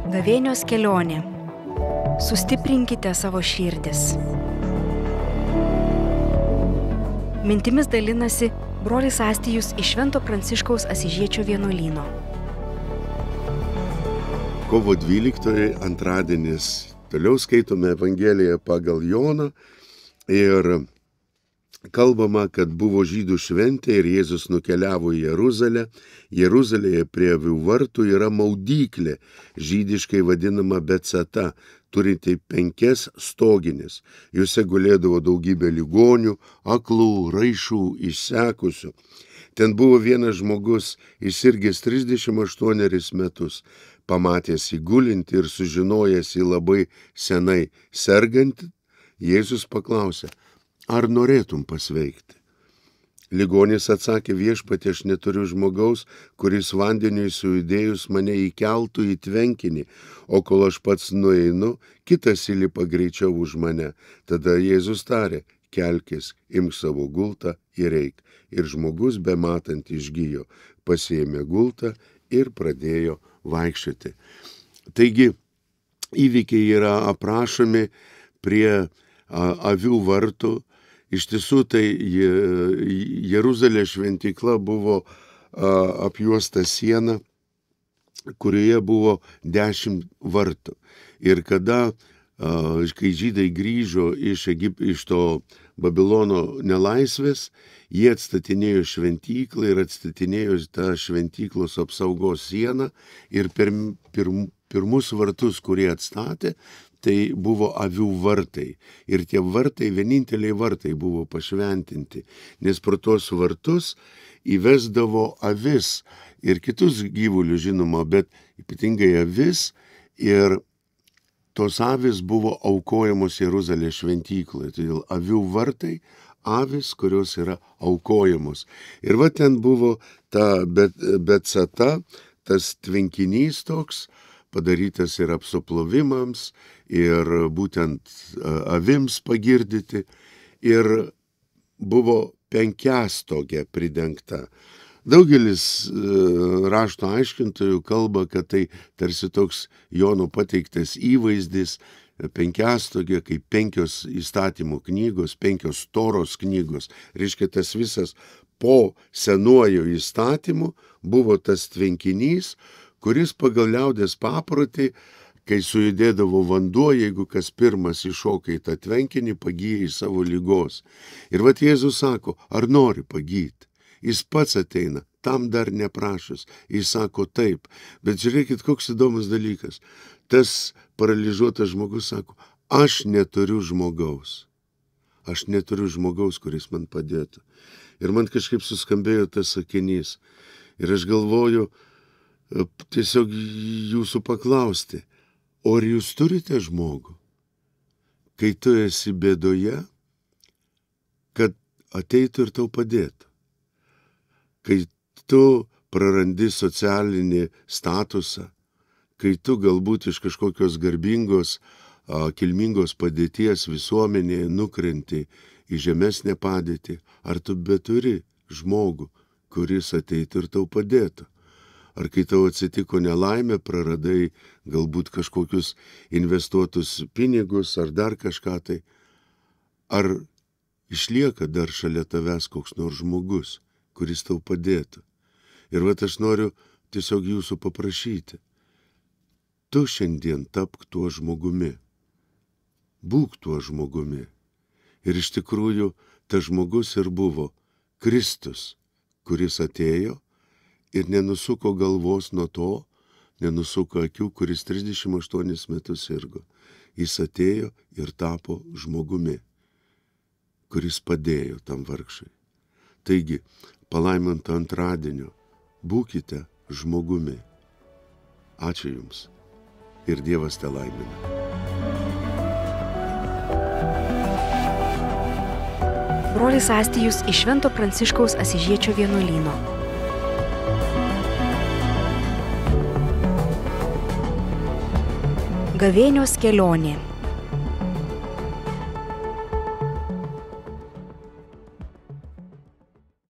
Gavėnios kelionė. Sustiprinkite savo širdis. Mintimis dalinasi brolis Astijus iš Švento Pranciškaus Asyžiečio vienuolyno. Kovo 12 antradienis. Toliau skaitome Evangeliją pagal Joną ir kalbama, kad buvo žydų šventė ir Jėzus nukeliavo į Jeruzalę. Jeruzalėje prie avių vartų yra maudyklė, žydiškai vadinama Betsata, turinti 5 stoginės. Juose gulėdavo daugybė ligonių, aklų, raišų, išsekusių. Ten buvo vienas žmogus, įsirgęs 38 metus. Pamatęs jį gulintį ir sužinojęs jį labai senai sergantį, Jėzus paklausė: ar norėtum pasveikti? Ligonis atsakė: viešpatie, aš neturiu žmogaus, kuris vandeniui sujudėjus mane įkeltų į tvenkinį, o kol aš pats nueinu, kitas įlipa greičiau už mane. Tada Jėzus tarė: kelkis, imk savo gultą ir eik. Ir žmogus bematant išgijo, pasiėmė gultą ir pradėjo vaikščioti. Taigi, įvykiai yra aprašomi prie avių vartų. Iš tiesų, tai Jeruzalės šventykla buvo apjuosta siena, kurioje buvo 10 vartų. Ir kai žydai grįžo iš to Babilono nelaisvės, jie atstatinėjo šventyklą ir atstatinėjo tą šventyklos apsaugos sieną ir pirmus vartus, kurie atstatė, tai buvo avių vartai. Ir tie vartai, vieninteliai vartai buvo pašventinti, nes pro tos vartus įvesdavo avis ir kitus gyvulius, žinoma, bet ypatingai avis, ir tos avis buvo aukojamos Jeruzalės šventykloje. Todėl avių vartai, avis, kurios yra aukojamos. Ir va ten buvo ta Betsata, tas tvenkinys toks, padarytas ir apsuplovimams, ir būtent avims pagirdyti, ir buvo 5-stogė pridengta. Daugelis rašto aiškintojų kalba, kad tai tarsi toks Jono pateiktas įvaizdis, 5-stogė kaip 5 įstatymų knygos, 5 toros knygos. Reiškia, tas visas po senuoju įstatymu buvo tas tvenkinys, kuris pagal liaudės paprotį, kai sujudėdavo vanduo, jeigu kas pirmas iššoka į tą tvenkinį, pagyja į savo ligos. Ir vat Jėzus sako: ar nori pagyti? Jis pats ateina, tam dar neprašus. Jis sako taip. Bet žiūrėkit, koks įdomus dalykas. Tas paralyžiuotas žmogus sako: aš neturiu žmogaus. Aš neturiu žmogaus, kuris man padėtų. Ir man kažkaip suskambėjo tas sakinys. Ir aš galvoju tiesiog jūsų paklausti: o ar jūs turite žmogų, kai tu esi bėdoje, kad ateitų ir tau padėtų? Kai tu prarandi socialinį statusą, kai tu galbūt iš kažkokios garbingos, kilmingos padėties visuomenėje nukrenti į žemesnę padėtį, ar tu beturi žmogų, kuris ateitų ir tau padėtų? Ar kai tau atsitiko nelaimė, praradai galbūt kažkokius investuotus pinigus ar dar kažką tai, ar išlieka dar šalia tavęs koks nors žmogus, kuris tau padėtų? Ir vat aš noriu tiesiog jūsų paprašyti. Tu šiandien tapk tuo žmogumi. Būk tuo žmogumi. Ir iš tikrųjų, tas žmogus ir buvo Kristus, kuris atėjo ir nenusuko galvos nuo to, nenusuko akių, kuris 38 metus sirgo. Jis atėjo ir tapo žmogumi, kuris padėjo tam vargšui. Taigi, palaiminto antradienio, būkite žmogumi. Ačiū Jums ir Dievas te laimina. Brolis Astijus iš Švento Pranciškaus Asyžiečio vienuolyno. Gavėnios kelionė.